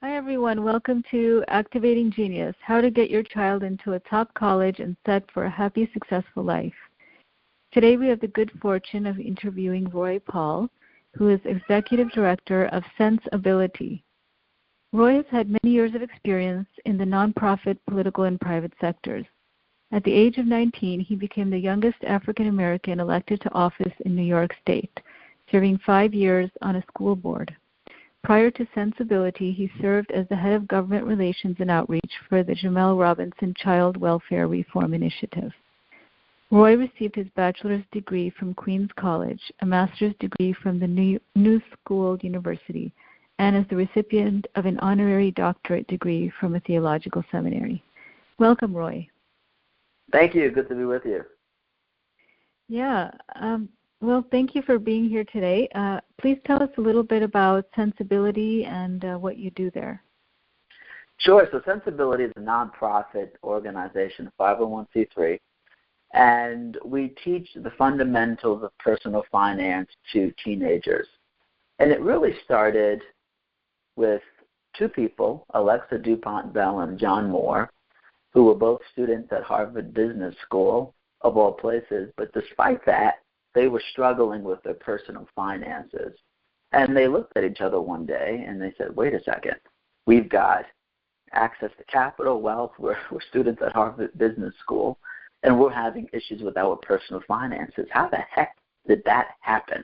Hi, everyone. Welcome to Activating Genius, how to get your child into a top college and set for a happy, successful life. Today we have the good fortune of interviewing Roy Paul, who is Executive Director of Sensibility. Roy has had many years of experience in the nonprofit, political, and private sectors. At the age of 19, he became the youngest African American elected to office in New York State, serving 5 years on a school board. Prior to Sensibility, he served as the head of government relations and outreach for the Jamel Robinson Child Welfare Reform Initiative. Roy received his bachelor's degree from Queens College, a master's degree from the New School University, and is the recipient of an honorary doctorate degree from a theological seminary. Welcome, Roy. Thank you. Good to be with you. Yeah. Well, thank you for being here today. Please tell us a little bit about Sensibility and what you do there. Sure. So Sensibility is a nonprofit organization, 501c3, and we teach the fundamentals of personal finance to teenagers. And it really started with two people, Alexa DuPont Bell and John Moore, who were both students at Harvard Business School, of all places. But despite that, they were struggling with their personal finances. And they looked at each other one day and they said, wait a second, we've got access to capital, wealth, we're students at Harvard Business School, and we're having issues with our personal finances. How the heck did that happen?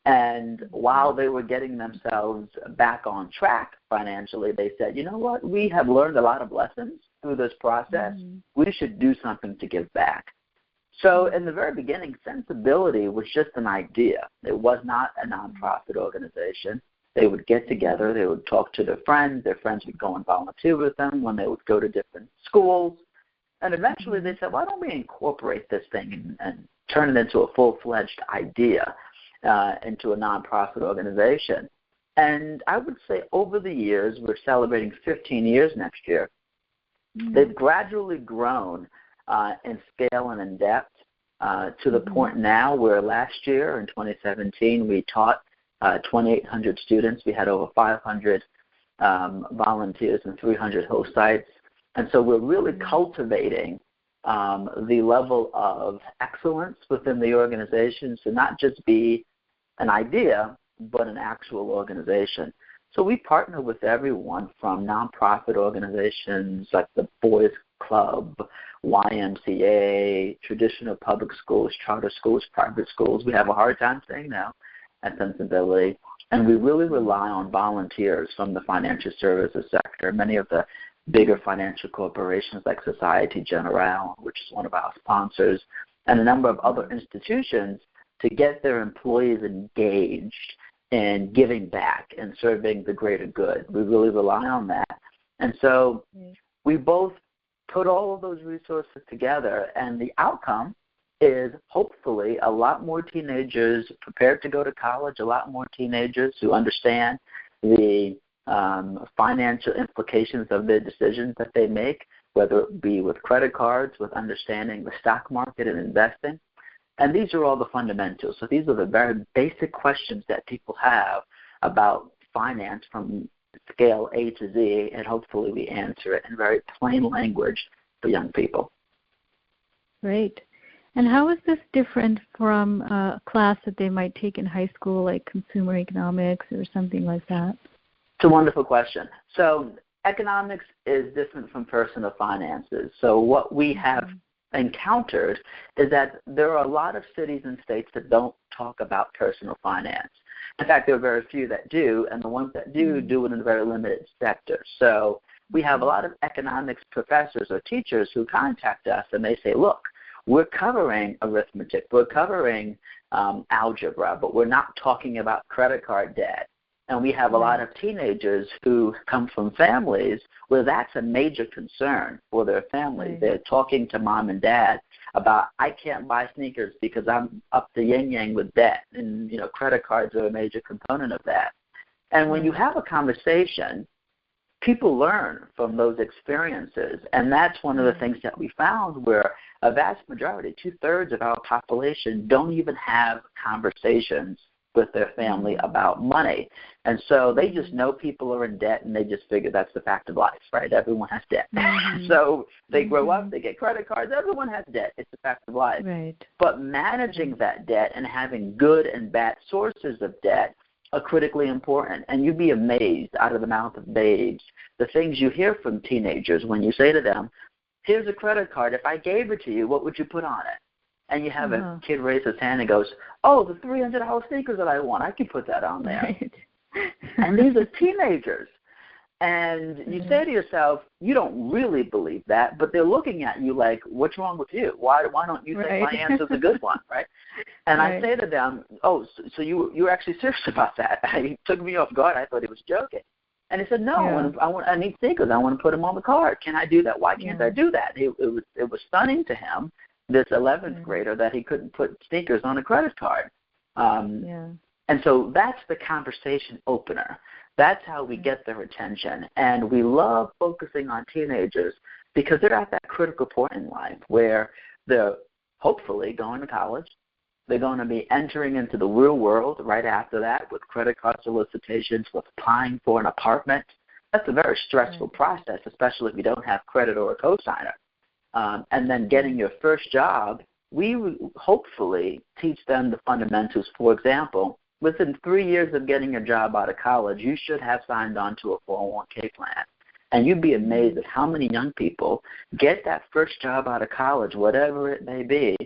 And while they were getting themselves back on track financially, they said, you know what, we have learned a lot of lessons through this process. We should do something to give back. So in the very beginning, Sensibility was just an idea. It was not a nonprofit organization. They would get together. They would talk to their friends. Their friends would go and volunteer with them when they would go to different schools. And eventually they said, why don't we incorporate this thing and turn it into a full-fledged idea, into a nonprofit organization? And I would say over the years, we're celebrating 15 years next year, they've gradually grown in scale and in depth to the point now where last year in 2017 we taught 2,800 students. We had over 500 volunteers and 300 host sites. And so we're really cultivating the level of excellence within the organization to not just be an idea, but an actual organization. So we partner with everyone from nonprofit organizations like the Boys Club, YMCA, traditional public schools, charter schools, private schools. We have a hard time saying no at Sensibility. And we really rely on volunteers from the financial services sector. Many of the bigger financial corporations like Societe Generale, which is one of our sponsors, and a number of other institutions to get their employees engaged in giving back and serving the greater good. We really rely on that. And so we both put all of those resources together, and the outcome is hopefully a lot more teenagers prepared to go to college, a lot more teenagers who understand the financial implications of the decisions that they make, whether it be with credit cards, with understanding the stock market and investing. And these are all the fundamentals. So these are the very basic questions that people have about finance from scale A to Z, and hopefully we answer it in very plain language for young people. Great. And how is this different from a class that they might take in high school, like consumer economics or something like that? It's a wonderful question. So economics is different from personal finances. So what we have encountered is that there are a lot of cities and states that don't talk about personal finance. In fact, there are very few that do, and the ones that do it in a very limited sector. So we have a lot of economics professors or teachers who contact us, and they say, look, we're covering arithmetic, we're covering algebra, but we're not talking about credit card debt. And we have a lot of teenagers who come from families where that's a major concern for their families. They're talking to mom and dad about, I can't buy sneakers because I'm up to yin-yang with debt. And, credit cards are a major component of that. And when you have a conversation, people learn from those experiences. And that's one of the things that we found, where a vast majority, 2/3 of our population, don't even have conversations with their family about money. And so they just know people are in debt, and they just figure that's the fact of life, right? Everyone has debt. So they grow up, they get credit cards, everyone has debt. It's the fact of life. Right. But managing that debt and having good and bad sources of debt are critically important. And you'd be amazed, out of the mouth of babes, the things you hear from teenagers when you say to them, here's a credit card. If I gave it to you, what would you put on it? And you have a kid raise his hand and goes, oh, the $300 sneakers that I want, I can put that on there. Right. And these are teenagers. And you say to yourself, you don't really believe that, but they're looking at you like, what's wrong with you? Why don't you think my answer's a good one, right? And I say to them, oh, so you're actually serious about that? He took me off guard. I thought he was joking. And he said, no, I need sneakers. I want to put them on the card. Can I do that? Why can't I do that? It was stunning to him, this 11th grader, that he couldn't put sneakers on a credit card. And so that's the conversation opener. That's how we get their attention. And we love focusing on teenagers because they're at that critical point in life where they're hopefully going to college. They're going to be entering into the real world right after that with credit card solicitations, with applying for an apartment. That's a very stressful process, especially if you don't have credit or a cosigner. And then getting your first job, we hopefully teach them the fundamentals. For example, within 3 years of getting a job out of college, you should have signed on to a 401k plan. And you'd be amazed at how many young people get that first job out of college, whatever it may be,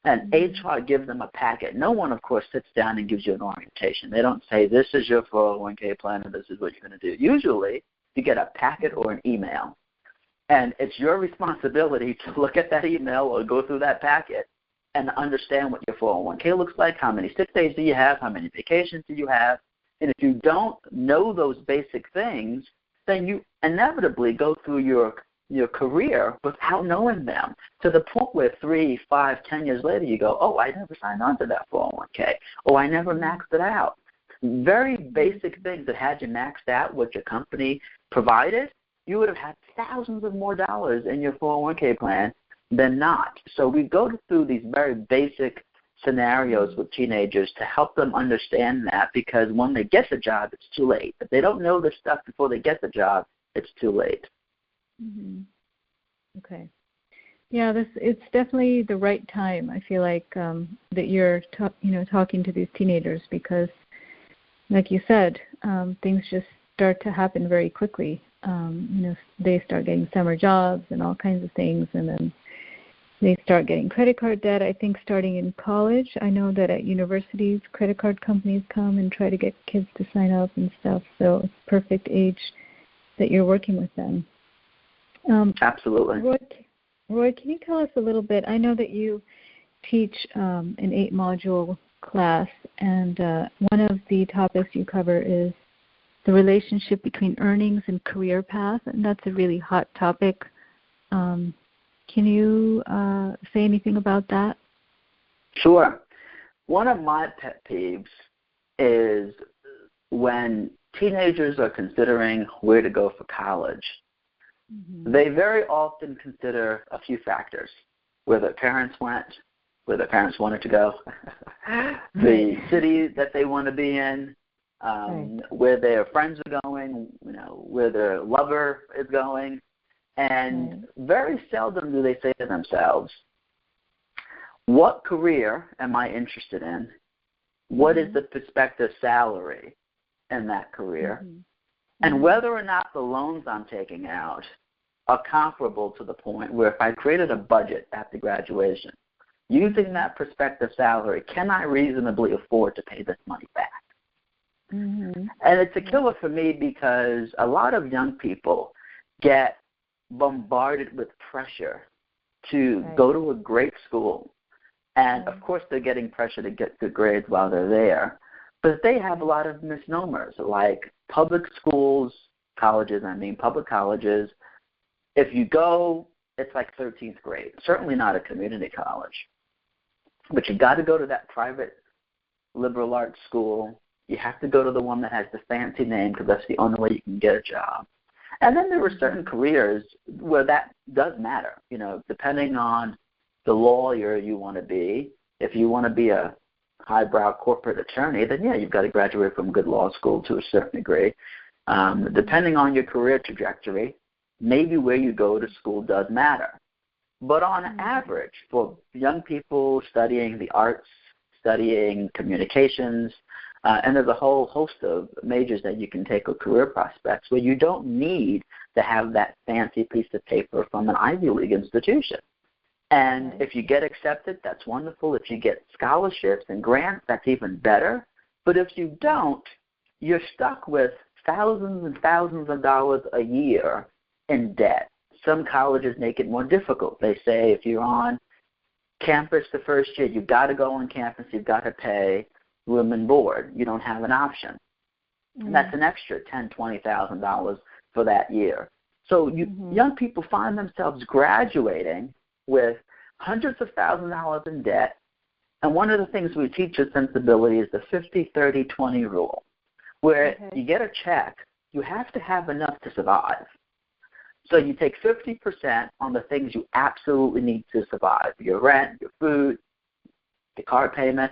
and HR gives them a packet. No one, of course, sits down and gives you an orientation. They don't say, this is your 401k plan and this is what you're going to do. Usually, you get a packet or an email. And it's your responsibility to look at that email or go through that packet and understand what your 401k looks like, how many sick days do you have, how many vacations do you have. And if you don't know those basic things, then you inevitably go through your career without knowing them, to the point where 3, 5, 10 years later you go, oh, I never signed on to that 401k, or I never maxed it out. Very basic things that had you maxed out what your company provided, you would have had thousands of more dollars in your 401k plan than not. So we go through these very basic scenarios with teenagers to help them understand that, because when they get the job, it's too late. If they don't know this stuff before they get the job, it's too late. Okay. Yeah, it's definitely the right time. I feel like that you're talking to these teenagers, because, like you said, things just start to happen very quickly. They start getting summer jobs and all kinds of things, and then they start getting credit card debt, I think, starting in college. I know that at universities, credit card companies come and try to get kids to sign up and stuff, so it's perfect age that you're working with them. Absolutely. Roy, can you tell us a little bit? I know that you teach an 8-module class, and one of the topics you cover is the relationship between earnings and career path, and that's a really hot topic. Can you say anything about that? Sure. One of my pet peeves is when teenagers are considering where to go for college. They very often consider a few factors: where their parents went, where their parents wanted to go, the city that they want to be in, where their friends are going, where their lover is going. And very seldom do they say to themselves, what career am I interested in? What is the prospective salary in that career? And whether or not the loans I'm taking out are comparable to the point where if I created a budget after graduation, using that prospective salary, can I reasonably afford to pay this money back? And it's a killer for me, because a lot of young people get bombarded with pressure to go to a great school. And, of course, they're getting pressure to get good grades while they're there. But they have a lot of misnomers, like public schools, public colleges. If you go, it's like 13th grade. Certainly not a community college. But you got to go to that private liberal arts school. You have to go to the one that has the fancy name, because that's the only way you can get a job. And then there were certain careers where that does matter, depending on the lawyer you want to be. If you want to be a highbrow corporate attorney, then yeah, you've got to graduate from good law school to a certain degree. Depending on your career trajectory, maybe where you go to school does matter. But on average, for young people studying the arts, studying communications, and there's a whole host of majors that you can take or career prospects where you don't need to have that fancy piece of paper from an Ivy League institution. And if you get accepted, that's wonderful. If you get scholarships and grants, that's even better. But if you don't, you're stuck with thousands and thousands of dollars a year in debt. Some colleges make it more difficult. They say if you're on campus the first year, you've got to go on campus, you've got to pay room and board. You don't have an option. And that's an extra $10,000, $20,000 for that year. So young people find themselves graduating with hundreds of thousands of dollars in debt. And one of the things we teach at Sensibility is the 50-30-20 rule, where you get a check, you have to have enough to survive. So you take 50% on the things you absolutely need to survive, your rent, your food, your car payment,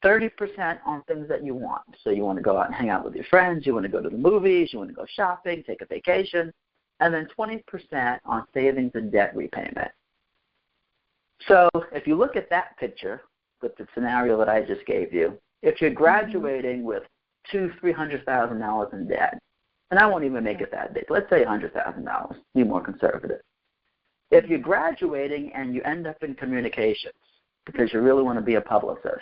30% on things that you want. So you want to go out and hang out with your friends, you want to go to the movies, you want to go shopping, take a vacation, and then 20% on savings and debt repayment. So if you look at that picture with the scenario that I just gave you, if you're graduating with $200,000-$300,000 in debt, and I won't even make it that big, let's say $100,000, be more conservative. If you're graduating and you end up in communications because you really want to be a publicist,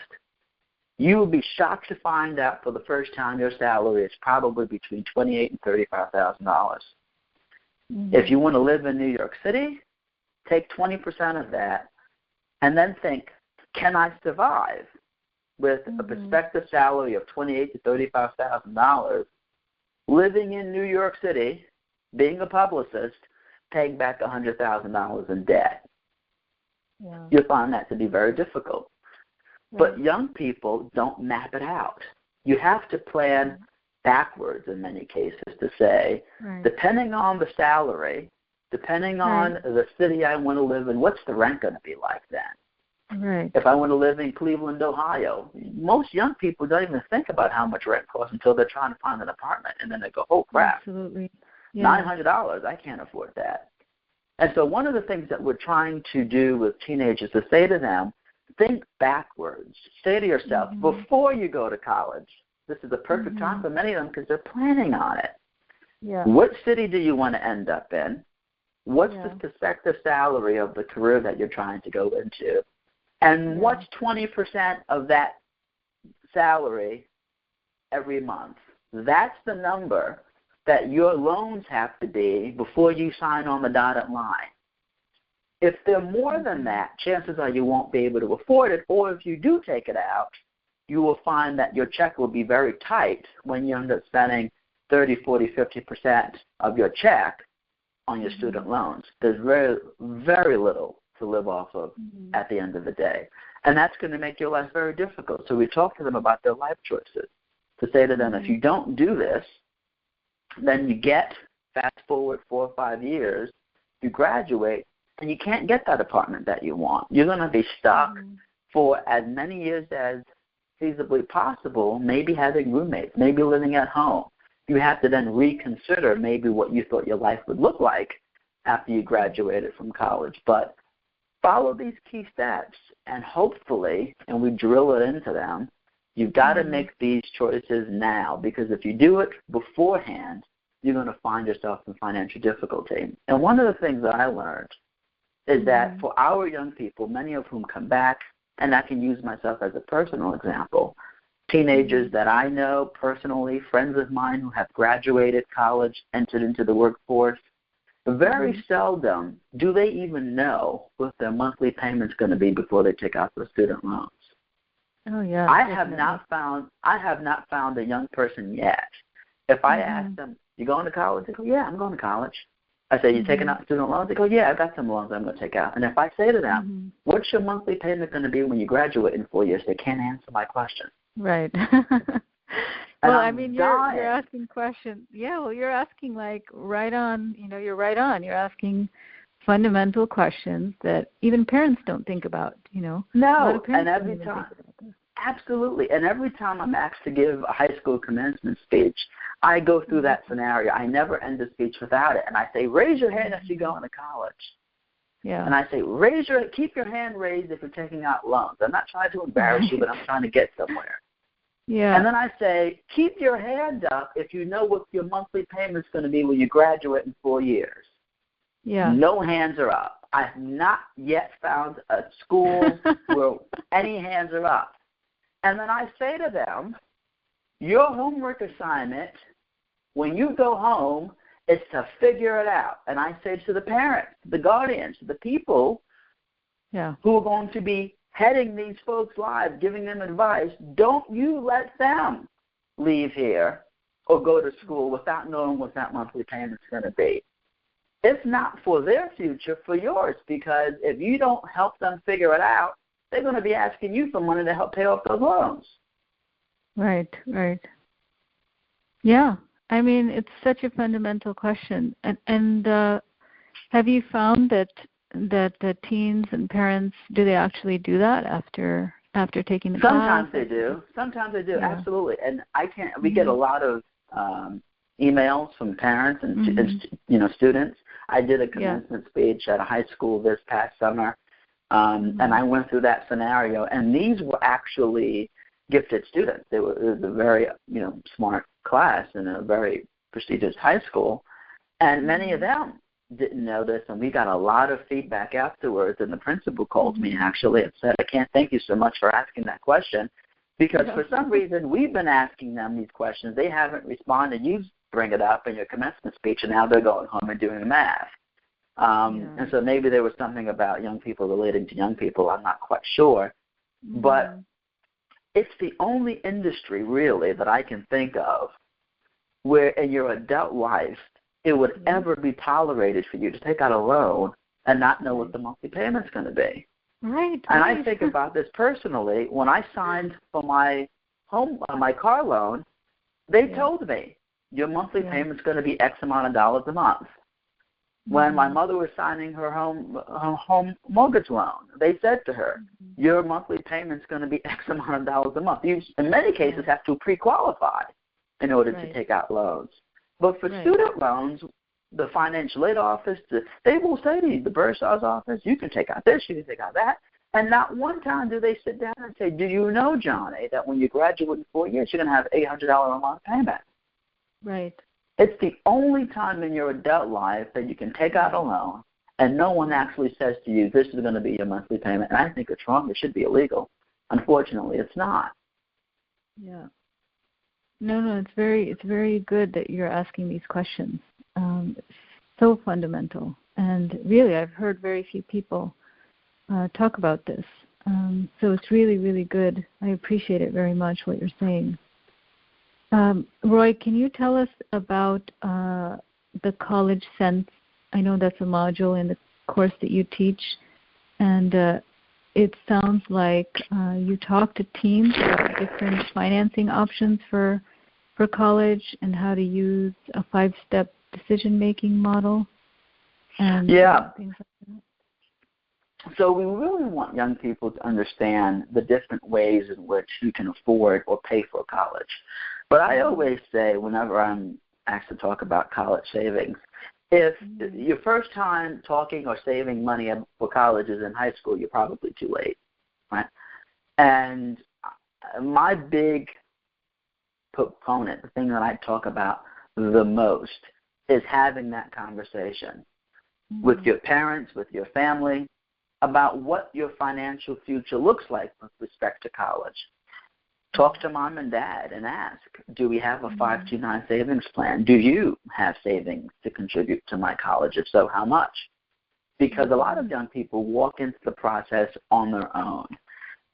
you will be shocked to find out for the first time your salary is probably between $28,000 and $35,000. If you want to live in New York City, take 20% of that and then think, can I survive with a prospective salary of $28,000 to $35,000, living in New York City, being a publicist, paying back $100,000 in debt? You'll find that to be very difficult. But young people don't map it out. You have to plan backwards in many cases to say, depending on the salary, depending on the city I want to live in, what's the rent going to be like then? If I want to live in Cleveland, Ohio, most young people don't even think about how much rent costs until they're trying to find an apartment, and then they go, oh, crap, $900, I can't afford that. And so one of the things that we're trying to do with teenagers is say to them, think backwards. Say to yourself, before you go to college, this is a perfect time for many of them because they're planning on it. What city do you want to end up in? What's the prospective salary of the career that you're trying to go into? And what's 20% of that salary every month? That's the number that your loans have to be before you sign on the dotted line. If they're more than that, chances are you won't be able to afford it, or if you do take it out, you will find that your check will be very tight when you end up spending 30, 40, 50% of your check on your student loans. There's very, very little to live off of at the end of the day. And that's going to make your life very difficult. So we talk to them about their life choices to say to them, if you don't do this, then you get, fast forward 4 or 5 years, you graduate, and you can't get that apartment that you want. You're going to be stuck for as many years as feasibly possible, maybe having roommates, maybe living at home. You have to then reconsider maybe what you thought your life would look like after you graduated from college. But follow these key steps, and hopefully, and we drill it into them, you've got to make these choices now, because if you do it beforehand, you're going to find yourself in financial difficulty. And one of the things that I learned is that for our young people, many of whom come back, and I can use myself as a personal example, teenagers that I know personally, friends of mine who have graduated college, entered into the workforce, very seldom do they even know what their monthly payment's going to be before they take out their student loans. I have not found a young person yet. If I ask them, you going to college? They go, yeah, I'm going to college. I say, you taking out student loans? They go, yeah, I've got some loans I'm going to take out. And if I say to them, what's your monthly payment going to be when you graduate in 4 years? They can't answer my question. Right. Well, I mean, you're asking questions. Yeah, well, you're asking right on. You're right on. You're asking fundamental questions that even parents don't think about. No, and every time. Absolutely. And every time I'm asked to give a high school commencement speech, I go through that scenario. I never end the speech without it. And I say, raise your hand if you're going to college. Yeah. And I say, keep your hand raised if you're taking out loans. I'm not trying to embarrass you, but I'm trying to get somewhere. Yeah. And then I say, keep your hand up if you know what your monthly payment's going to be when you graduate in 4 years. Yeah. No hands are up. I've not yet found a school where any hands are up. And then I say to them, your homework assignment, when you go home, is to figure it out. And I say to the parents, the guardians, the people who are going to be heading these folks' lives, giving them advice, don't you let them leave here or go to school without knowing what that monthly payment's going to be. If not for their future, for yours, because if you don't help them figure it out, they're going to be asking you for money to help pay off those loans. Right, right. Yeah, I mean, it's such a fundamental question. And have you found that the teens and parents, do they actually do that after taking the class? Sometimes they do. Yeah. Absolutely. And we get a lot of emails from parents and students. I did a commencement speech at a high school this past summer, and I went through that scenario. And these were actually gifted students. It was a very smart class in a very prestigious high school, and many of them didn't know this. And we got a lot of feedback afterwards. And the principal called me actually and said, "I can't thank you so much for asking that question, because for some reason we've been asking them these questions. They haven't responded. You bring it up in your commencement speech, and now they're going home and doing math." And so maybe there was something about young people relating to young people. I'm not quite sure. But it's the only industry, really, that I can think of where in your adult life it would ever be tolerated for you to take out a loan and not know what the monthly payment's going to be. Right. And I think about this personally. When I signed for my car loan, they told me, your monthly payment's going to be X amount of dollars a month. When my mother was signing her home mortgage loan, they said to her, your monthly payment's going to be X amount of dollars a month. You, in many cases, have to pre-qualify in order to take out loans. But for student loans, the financial aid office, they will say to you, the bursar's office, you can take out this, you can take out that. And not one time do they sit down and say, do you know, Johnny, that when you graduate in 4 years, you're going to have $800 a month payment? Right. It's the only time in your adult life that you can take out a loan and no one actually says to you, this is going to be your monthly payment. And I think it's wrong. It should be illegal. Unfortunately, it's not. Yeah. No, it's very good that you're asking these questions. It's so fundamental. And really, I've heard very few people talk about this. So it's really, really good. I appreciate it very much, what you're saying. Roy, can you tell us about the College Sense? I know that's a module in the course that you teach, and it sounds like you talk to teams about different financing options for college and how to use a 5-step decision-making model. And things like that. So we really want young people to understand the different ways in which you can afford or pay for college. But I always say, whenever I'm asked to talk about college savings, if your first time talking or saving money for college is in high school, you're probably too late, right? And my big proponent, the thing that I talk about the most, is having that conversation with your parents, with your family, about what your financial future looks like with respect to college. Talk to mom and dad and ask, do we have a 529 savings plan? Do you have savings to contribute to my college? If so, how much? Because a lot of young people walk into the process on their own.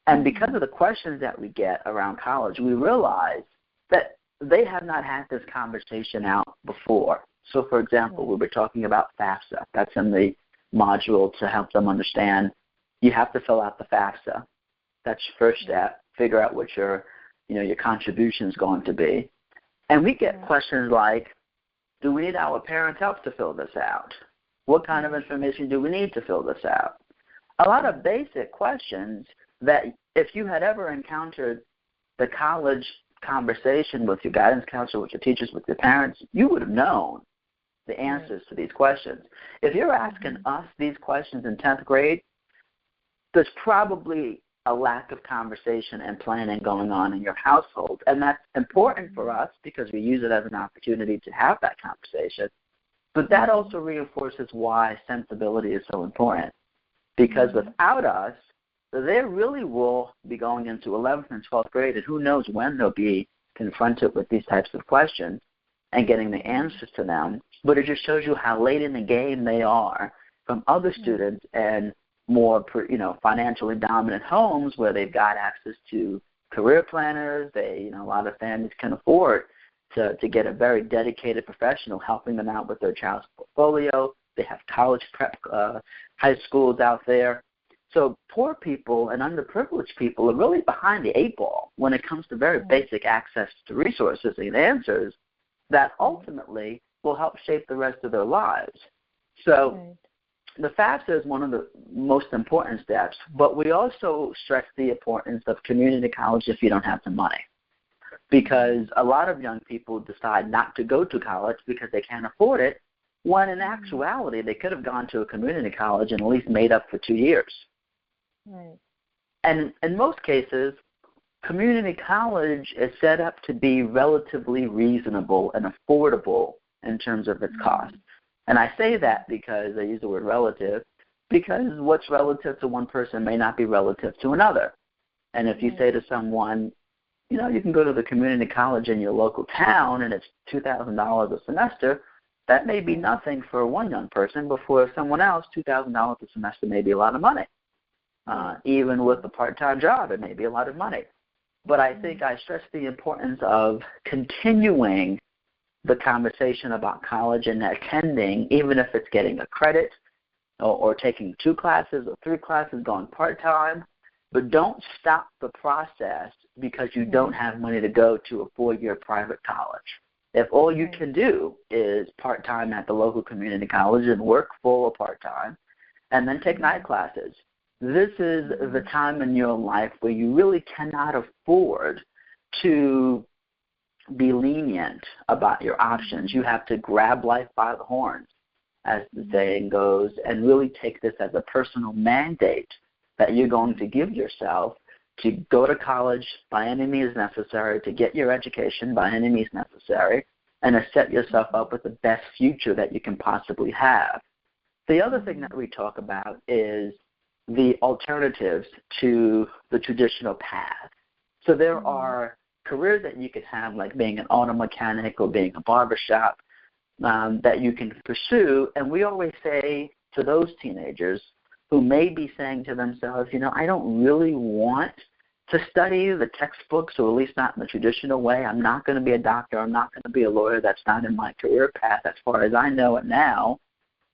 And because of the questions that we get around college, we realize that they have not had this conversation out before. So, for example, we were talking about FAFSA. That's in the module to help them understand you have to fill out the FAFSA. That's your first step. Figure out what your contribution is going to be. And we get questions like, do we need our parents' help to fill this out? What kind of information do we need to fill this out? A lot of basic questions that if you had ever encountered the college conversation with your guidance counselor, with your teachers, with your parents, you would have known the answers to these questions. If you're asking us these questions in 10th grade, there's probably a lack of conversation and planning going on in your household. And that's important for us because we use it as an opportunity to have that conversation. But that also reinforces why sensibility is so important. Because without us, they really will be going into 11th and 12th grade, and who knows when they'll be confronted with these types of questions and getting the answers to them. But it just shows you how late in the game they are from other students and more, financially dominant homes where they've got access to career planners. They, a lot of families can afford to get a very dedicated professional helping them out with their child's portfolio. They have college prep, high schools out there. So poor people and underprivileged people are really behind the 8 ball when it comes to very basic access to resources and answers that ultimately will help shape the rest of their lives. So the FAFSA is one of the most important steps, but we also stress the importance of community college if you don't have the money. Because a lot of young people decide not to go to college because they can't afford it, when in actuality they could have gone to a community college and at least made up for 2 years. Right. And in most cases, community college is set up to be relatively reasonable and affordable in terms of its cost. And I say that because I use the word relative, because what's relative to one person may not be relative to another. And if you say to someone, you can go to the community college in your local town and it's $2,000 a semester, that may be nothing for one young person, but for someone else, $2,000 a semester may be a lot of money. Even with a part-time job, it may be a lot of money. But I think I stress the importance of continuing the conversation about college and attending, even if it's getting a credit or taking 2 classes or 3 classes, going part-time. But don't stop the process because you don't have money to go to a 4-year private college. If all you can do is part-time at the local community college and work full or part-time and then take night classes, this is the time in your life where you really cannot afford to be lenient about your options. You have to grab life by the horns, as the saying goes, and really take this as a personal mandate that you're going to give yourself to go to college by any means necessary, to get your education by any means necessary, and to set yourself up with the best future that you can possibly have. The other thing that we talk about is the alternatives to the traditional path. So there are careers that you could have, like being an auto mechanic or being a barbershop, that you can pursue. And we always say to those teenagers who may be saying to themselves, I don't really want to study the textbooks, or at least not in the traditional way. I'm not going to be a doctor. I'm not going to be a lawyer. That's not in my career path as far as I know it now.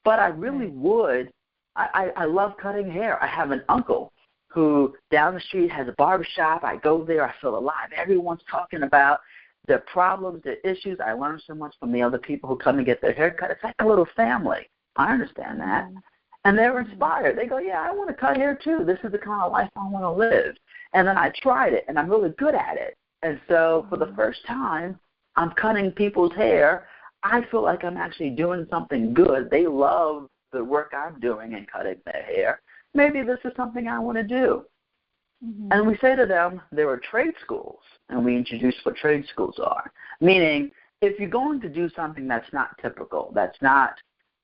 But I really would. I love cutting hair. I have an uncle who down the street has a barbershop. I go there. I feel alive. Everyone's talking about their problems, their issues. I learn so much from the other people who come and get their hair cut. It's like a little family. I understand that. And they're inspired. They go, yeah, I want to cut hair too. This is the kind of life I want to live. And then I tried it, and I'm really good at it. And so for the first time, I'm cutting people's hair. I feel like I'm actually doing something good. They love the work I'm doing in cutting their hair. Maybe this is something I want to do. And we say to them, there are trade schools, and we introduce what trade schools are, meaning if you're going to do something that's not typical, that's not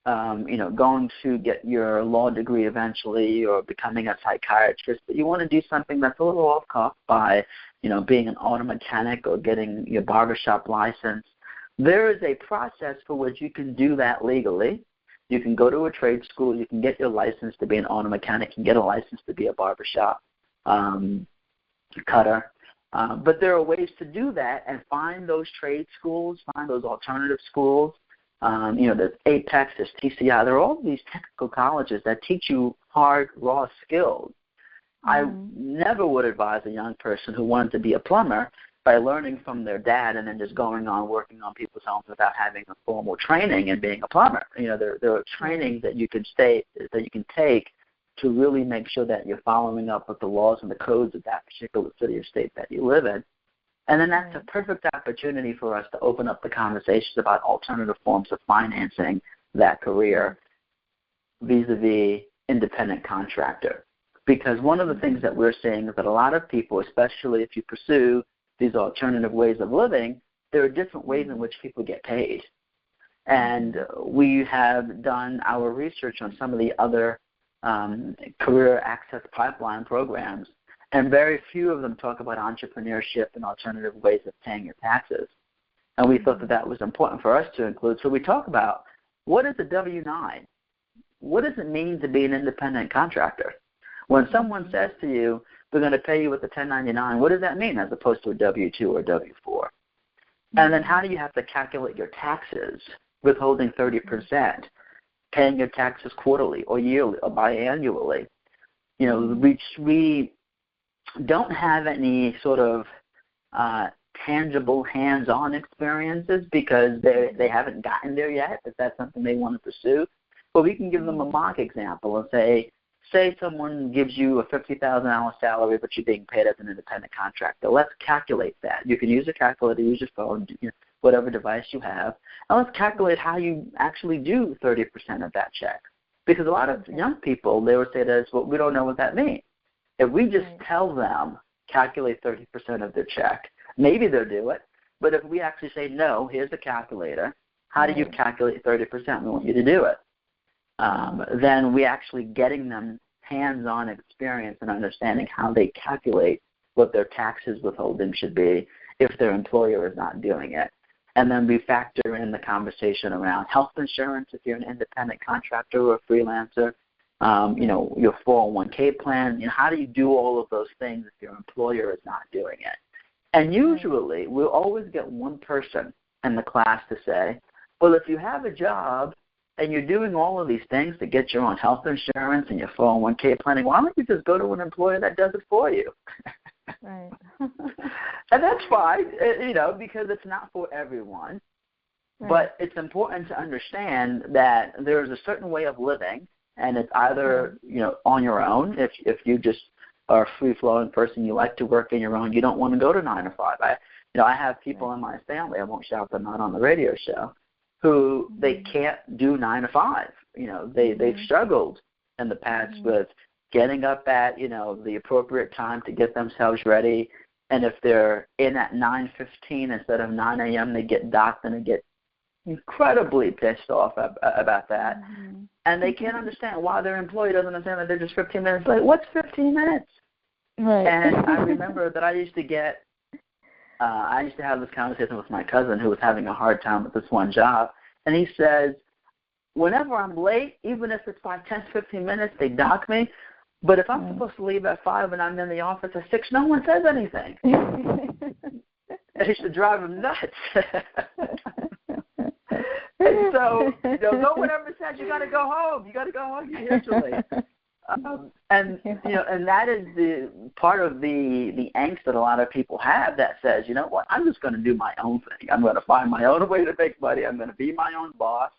going to get your law degree eventually or becoming a psychiatrist, but you want to do something that's a little off cuff by, being an auto mechanic or getting your barbershop license, there is a process for which you can do that legally. You can go to a trade school. You can get your license to be an auto mechanic. You can get a license to be a barbershop cutter. But there are ways to do that and find those trade schools, find those alternative schools. There's Apex, there's TCI. There are all these technical colleges that teach you hard, raw skills. I never would advise a young person who wanted to be a plumber by learning from their dad and then just going on working on people's homes without having a formal training and being a plumber. There are trainings that you can take to really make sure that you're following up with the laws and the codes of that particular city or state that you live in. And then that's a perfect opportunity for us to open up the conversations about alternative forms of financing that career vis-a-vis independent contractor. Because one of the things that we're seeing is that a lot of people, especially if you pursue these alternative ways of living, there are different ways in which people get paid. And we have done our research on some of the other career access pipeline programs, and very few of them talk about entrepreneurship and alternative ways of paying your taxes. And we thought that that was important for us to include. So we talk about, what is a W-9? What does it mean to be an independent contractor? When someone says to you, we're going to pay you with a 1099, what does that mean as opposed to a W-2 or W-4? And then how do you have to calculate your taxes, withholding 30%, paying your taxes quarterly or yearly or biannually? You know, we don't have any sort of tangible hands-on experiences because they haven't gotten there yet, if that's something they want to pursue. But we can give them a mock example and say someone gives you a $50,000 salary, but you're being paid as an independent contractor. Let's calculate that. You can use a calculator, use your phone, whatever device you have, and let's calculate how you actually do 30% of that check. Because a lot of young people, they would say to us, well, we don't know what that means. If we just tell them, calculate 30% of their check, maybe they'll do it. But if we actually say, no, here's the calculator, how do you calculate 30%? We want you to do it. Then we actually getting them hands-on experience and understanding how they calculate what their taxes withholding should be if their employer is not doing it. And then we factor in the conversation around health insurance if you're an independent contractor or a freelancer, your 401k plan. How do you do all of those things if your employer is not doing it? And usually we'll always get one person in the class to say, well, if you have a job and you're doing all of these things to get your own health insurance and your 401k planning, why don't you just go to an employer that does it for you? Right. And that's fine, because it's not for everyone. Right. But it's important to understand that there's a certain way of living, and it's either, on your own, if you just are a free-flowing person, you like to work on your own, you don't want to go to 9 to 5. I have people in my family, I won't shout them out on the radio show, who they can't do 9 to 5. They've struggled in the past with getting up at, the appropriate time to get themselves ready. And if they're in at 9:15 instead of 9 a.m., they get docked and they get incredibly pissed off about that. And they can't understand why their employee doesn't understand that they're just 15 minutes late. What's 15 minutes? Right. And I remember that I used to have this conversation with my cousin who was having a hard time with this one job. And he says, whenever I'm late, even if it's by 10, 15 minutes, they dock me. But if I'm supposed to leave at 5 and I'm in the office at 6, no one says anything. It used to drive him nuts. And so, no one ever says you got to go home. You got to go home usually. And that is the part of the angst that a lot of people have that says, you know what, I'm just going to do my own thing. I'm going to find my own way to make money. I'm going to be my own boss.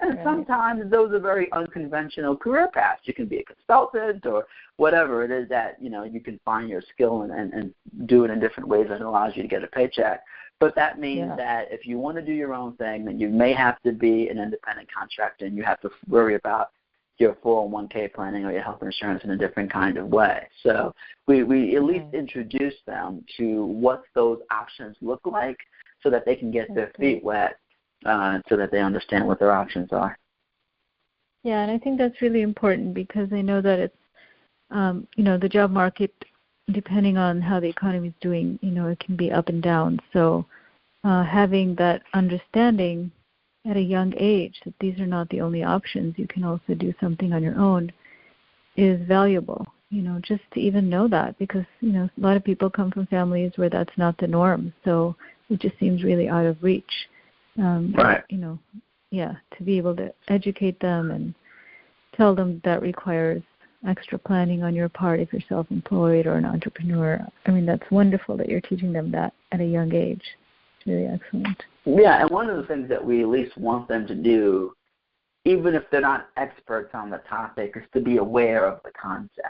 And sometimes those are very unconventional career paths. You can be a consultant or whatever it is that, you can find your skill and do it in different ways that allows you to get a paycheck. But that means that if you want to do your own thing, then you may have to be an independent contractor and you have to worry about your 401k planning or your health insurance in a different kind of way. So we at least introduce them to what those options look like so that they can get their feet wet. So that they understand what their options are. Yeah, and I think that's really important because I know that it's, the job market, depending on how the economy is doing, it can be up and down. So having that understanding at a young age that these are not the only options, you can also do something on your own, is valuable. Just to even know that because, a lot of people come from families where that's not the norm. So it just seems really out of reach. Right. To be able to educate them and tell them that requires extra planning on your part if you're self-employed or an entrepreneur. I mean, that's wonderful that you're teaching them that at a young age. It's really excellent. Yeah, and one of the things that we at least want them to do even if they're not experts on the topic, is to be aware of the concepts.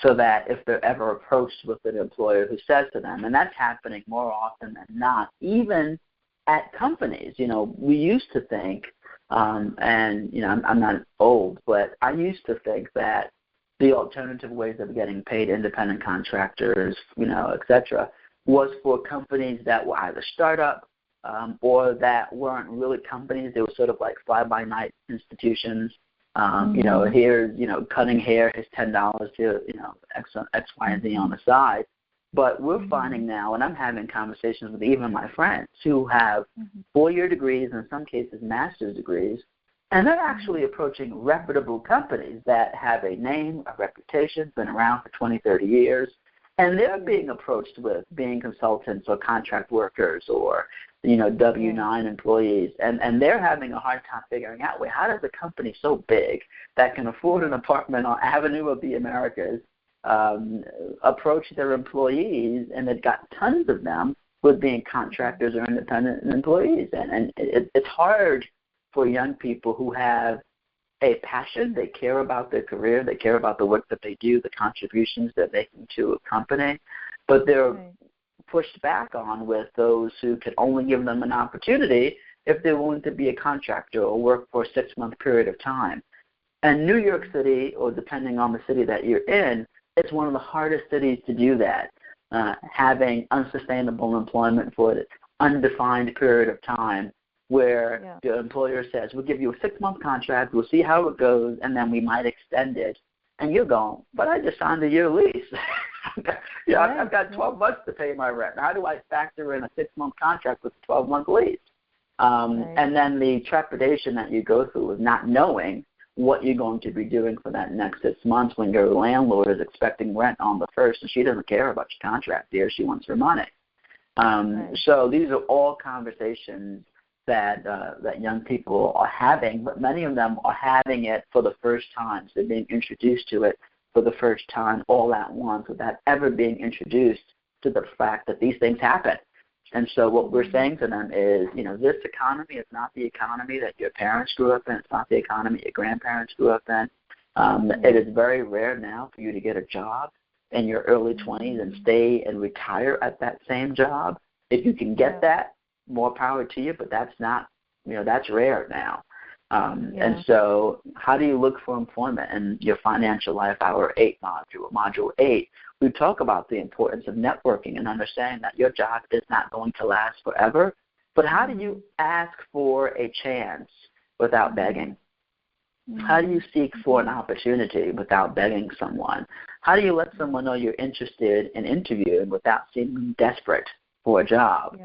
So that if they're ever approached with an employer who says to them, and that's happening more often than not, even at companies. We used to think, and I'm not old, but I used to think that the alternative ways of getting paid, independent contractors, et cetera, was for companies that were either startup or that weren't really companies. They were sort of like fly-by-night institutions. Here's, cutting hair is $10 to, X, Y, and Z on the side. But we're finding now, and I'm having conversations with even my friends who have 4-year degrees, in some cases master's degrees, and they're actually approaching reputable companies that have a name, a reputation, been around for 20, 30 years, and they're being approached with being consultants or contract workers or, W-9 employees, and they're having a hard time figuring out, how does a company so big that can afford an apartment on Avenue of the Americas approach their employees, and they've got tons of them, with being contractors or independent employees. And it's hard for young people who have a passion, they care about their career, they care about the work that they do, the contributions they're making to a company, but they're pushed back on with those who can only give them an opportunity if they're willing to be a contractor or work for a 6-month period of time. And New York City, or depending on the city that you're in, it's one of the hardest cities to do that, having unsustainable employment for an undefined period of time where the employer says, we'll give you a 6-month contract, we'll see how it goes, and then we might extend it. And you're going, but I just signed a year lease. I've got 12 months to pay my rent. How do I factor in a 6-month contract with a 12-month lease? And then the trepidation that you go through of not knowing what you're going to be doing for that next 6 months when your landlord is expecting rent on the 1st and she doesn't care about your contract there. She wants her money. So these are all conversations that young people are having, but many of them are having it for the first time. So they're being introduced to it for the first time all at once without ever being introduced to the fact that these things happen. And so what we're saying to them is, this economy is not the economy that your parents grew up in. It's not the economy your grandparents grew up in. It is very rare now for you to get a job in your early 20s and stay and retire at that same job. If you can get that, more power to you, but that's not, that's rare now. And so how do you look for employment in your Financial Life Hour 8 module 8? We talk about the importance of networking and understanding that your job is not going to last forever, but how do you ask for a chance without begging? How do you seek for an opportunity without begging someone? How do you let someone know you're interested in interviewing without seeming desperate for a job?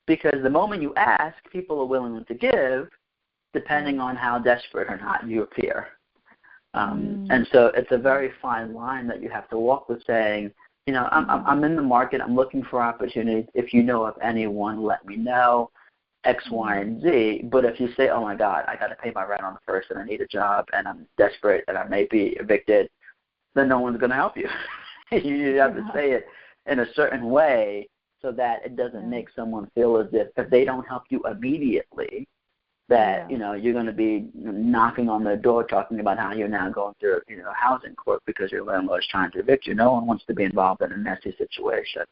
Because the moment you ask, people are willing to give, depending on how desperate or not you appear. And so it's a very fine line that you have to walk with saying, I'm in the market, I'm looking for opportunities. If you know of anyone, let me know, X, Y, and Z. But if you say, oh, my God, I got to pay my rent on the 1st and I need a job and I'm desperate and I may be evicted, then no one's going to help you. You have to say it in a certain way so that it doesn't make someone feel as if they don't help you immediately, that, you're going to be knocking on their door talking about how you're now going through, housing court because your landlord is trying to evict you. No one wants to be involved in a messy situation.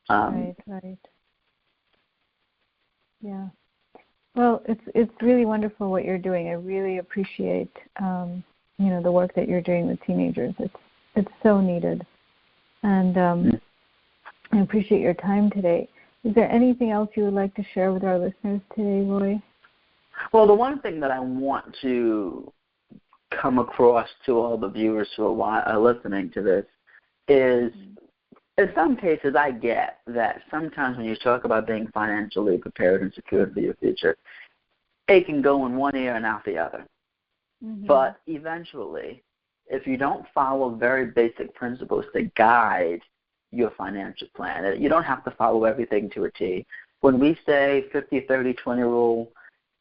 Right. Yeah. Well, it's really wonderful what you're doing. I really appreciate, the work that you're doing with teenagers. It's so needed. And I appreciate your time today. Is there anything else you would like to share with our listeners today, Roy? Well, the one thing that I want to come across to all the viewers who are listening to this is, in some cases, I get that sometimes when you talk about being financially prepared and secured for your future, it can go in one ear and out the other. But eventually, if you don't follow very basic principles to guide your financial plan, you don't have to follow everything to a T. When we say 50-30-20 rule,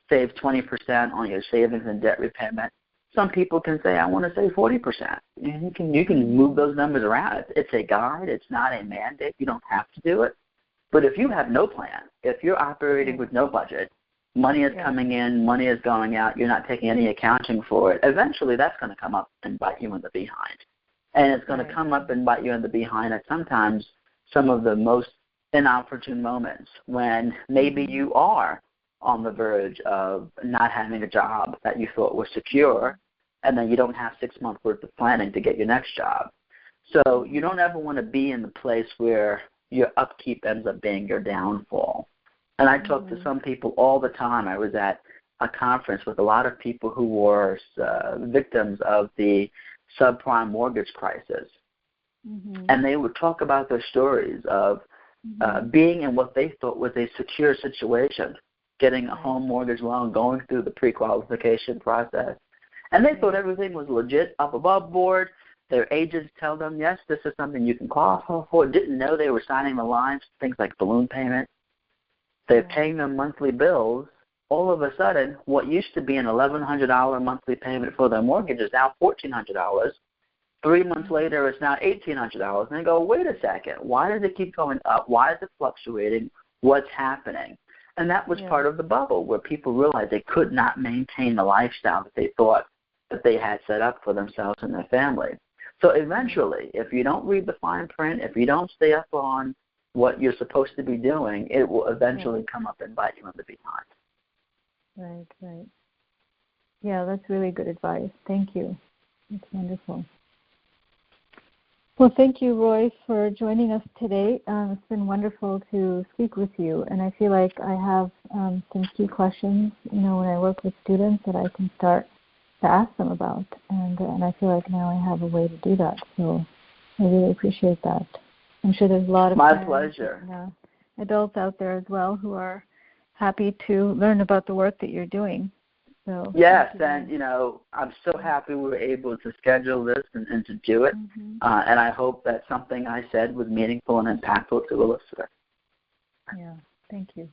save 20% on your savings and debt repayment, some people can say, I want to save 40%. You can move those numbers around. It's a guide. It's not a mandate. You don't have to do it. But if you have no plan, if you're operating with no budget, Money is coming in, money is going out. You're not taking any accounting for it. Eventually, that's going to come up and bite you in the behind. And it's going to come up and bite you in the behind at sometimes some of the most inopportune moments when maybe you are on the verge of not having a job that you thought was secure, and then you don't have 6 months worth of planning to get your next job. So you don't ever want to be in the place where your upkeep ends up being your downfall. And I talk to some people all the time. I was at a conference with a lot of people who were victims of the subprime mortgage crisis. And they would talk about their stories of being in what they thought was a secure situation, getting a home mortgage loan, going through the pre-qualification process. And they thought everything was legit, up above board. Their agents tell them, yes, this is something you can qualify for. Didn't know they were signing the lines, things like balloon payment. They're paying them monthly bills. All of a sudden, what used to be an $1,100 monthly payment for their mortgage is now $1,400. 3 months later, it's now $1,800. And they go, wait a second, why does it keep going up? Why is it fluctuating? What's happening? And that was part of the bubble where people realized they could not maintain the lifestyle that they thought that they had set up for themselves and their family. So eventually, if you don't read the fine print, if you don't stay up on what you're supposed to be doing, it will eventually come up and bite you in the behind. Right. Yeah, that's really good advice. Thank you. That's wonderful. Well, thank you, Roy, for joining us today. It's been wonderful to speak with you, and I feel like I have some key questions, when I work with students that I can start to ask them about, and I feel like now I have a way to do that, so I really appreciate that. I'm sure there's a lot of my pleasure. And, adults out there as well who are happy to learn about the work that you're doing. So yes, and I'm so happy we were able to schedule this and to do it, and I hope that something I said was meaningful and impactful to the listener. Yeah, thank you.